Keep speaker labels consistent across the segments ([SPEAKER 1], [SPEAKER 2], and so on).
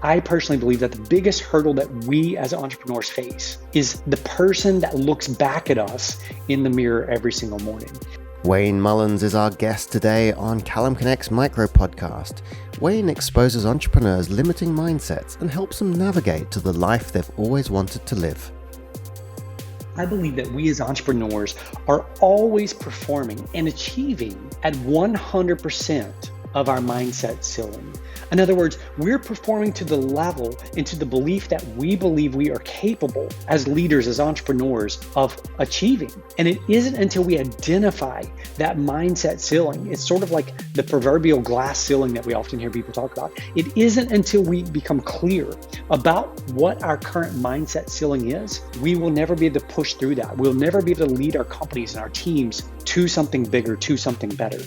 [SPEAKER 1] I personally believe that the biggest hurdle that we as entrepreneurs face is the person that looks back at us in the mirror every single morning.
[SPEAKER 2] Wayne Mullins is our guest today on CallumConnects Micro-Podcast. Wayne exposes entrepreneurs' limiting mindsets and helps them navigate to the life they've always wanted to live.
[SPEAKER 1] I believe that we as entrepreneurs are always performing and achieving at 100% of our mindset ceiling. In other words, we're performing to the level and to the belief that we believe we are capable as leaders, as entrepreneurs, of achieving. And it isn't until we identify that mindset ceiling, it's sort of like the proverbial glass ceiling that we often hear people talk about. It isn't until we become clear about what our current mindset ceiling is, we will never be able to push through that. We'll never be able to lead our companies and our teams to something bigger, to something better.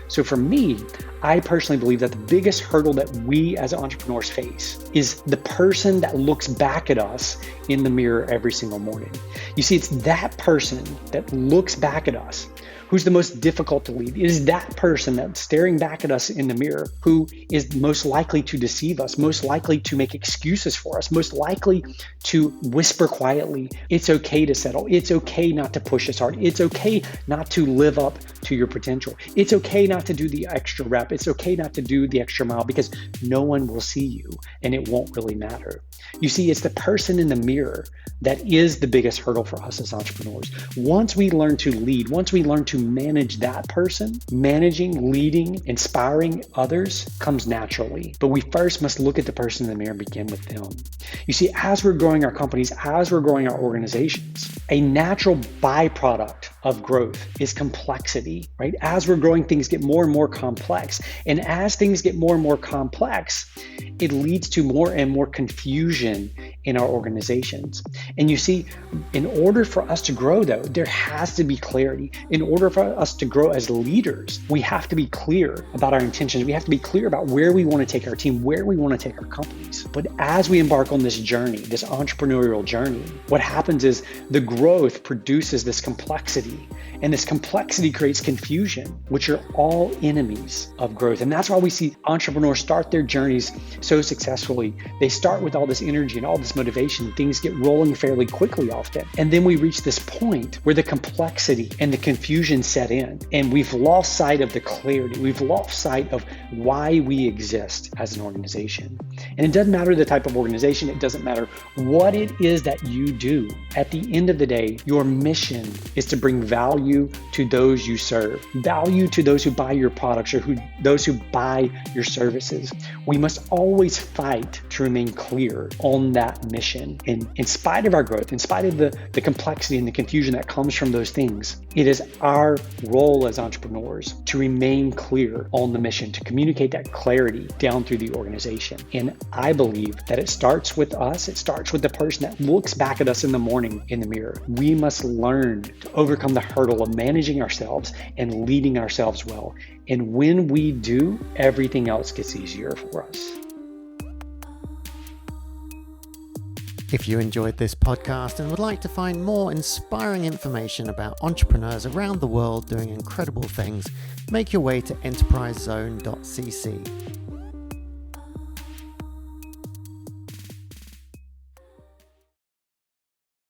[SPEAKER 1] So for me, I personally believe that the biggest hurdle that we as entrepreneurs face is the person that looks back at us in the mirror every single morning. You see, it's that person that looks back at us who's the most difficult to lead. It is that person that's staring back at us in the mirror who is most likely to deceive us, most likely to make excuses for us, most likely to whisper quietly, it's okay to settle. It's okay not to push as hard. It's okay not to live up to your potential. It's okay not to do the extra rep. It's okay not to do the extra mile because no one will see you and it won't really matter. You see, it's the person in the mirror that is the biggest hurdle for us as entrepreneurs. Once we learn to lead, once we learn to manage that person, managing, leading, inspiring others comes naturally. But we first must look at the person in the mirror and begin with them. You see, as we're growing our companies, as we're growing our organizations, a natural byproduct of growth is complexity, right? As we're growing, things get more and more complex. And as things get more and more complex, it leads to more and more confusion in our organizations. And you see, in order for us to grow though, there has to be clarity. In order for us to grow as leaders, we have to be clear about our intentions. We have to be clear about where we want to take our team, where we want to take our companies. But as we embark on this journey, this entrepreneurial journey, what happens is the growth produces this complexity, and this complexity creates confusion, which are all enemies of growth. And that's why we see entrepreneurs start their journeys so successfully. They start with all this energy and all this motivation. Things get rolling fairly quickly often. And then we reach this point where the complexity and the confusion set in, and we've lost sight of the clarity. We've lost sight of why we exist as an organization. And it doesn't matter the type of organization. It doesn't matter what it is that you do. At the end of the day, your mission is to bring value to those you serve, value to those who buy your products or those who buy your services. We must always fight to remain clear on that mission. And in spite of our growth, in spite of the complexity and the confusion that comes from those things, it is our role as entrepreneurs to remain clear on the mission, to communicate that clarity down through the organization. And I believe that it starts with us. It starts with the person that looks back at us in the morning in the mirror. We must learn to overcome the hurdle of managing ourselves and leading ourselves well. And when we do, everything else gets easier for us.
[SPEAKER 2] If you enjoyed this podcast and would like to find more inspiring information about entrepreneurs around the world doing incredible things, make your way to enterprisezone.cc.